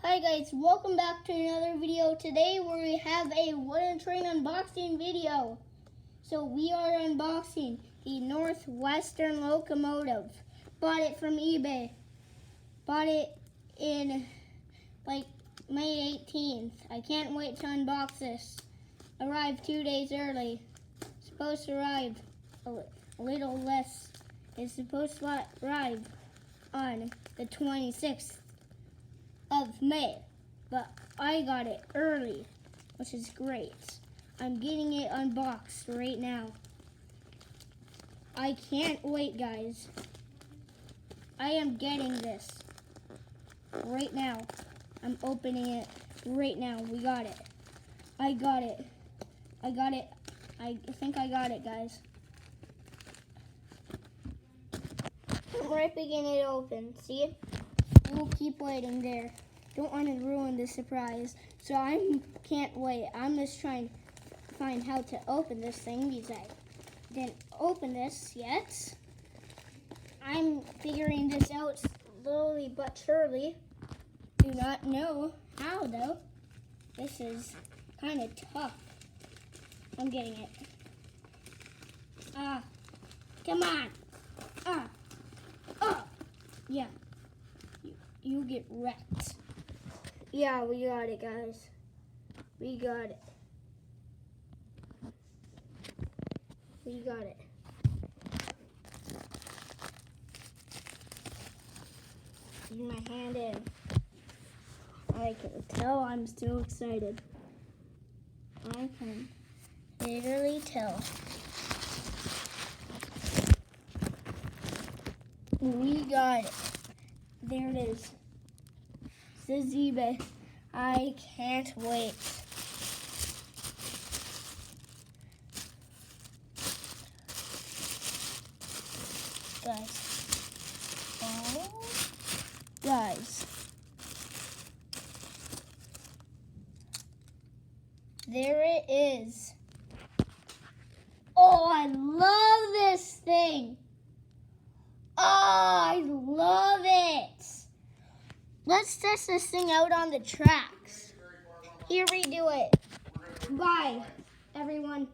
Hi guys, welcome back to another video. Today we have a wooden train unboxing video. So we are unboxing the Northwestern locomotive. Bought it from eBay. Bought it in like May 18th. I can't wait to unbox this. Arrived 2 days early. Supposed to arrive a little less. It's supposed to arrive on the 26th of May, but I got it early, which is great. I'm getting it unboxed right now. I can't wait, guys. I am getting this right now. I'm opening it right now. We got it. I got it. I got it. I think I got it, guys. I'm ripping it open. See it? We'll keep waiting there. Don't want to ruin the surprise. So I can't wait. I'm just trying to find how to open this thing because I didn't open this yet. I'm figuring this out slowly but surely. Do not know how though. This is kind of tough. I'm getting it. Come on. Yeah. You get wrecked. Yeah, we got it, guys. We got it. We got it. Use my hand in. I can tell I'm still excited. I can literally tell. We got it. There it is. This is eBay. I can't wait. Guys. Oh, guys. There it is. Oh, I love this thing. Oh, I love it. Let's test this thing out on the tracks. Here we do it. Bye, everyone.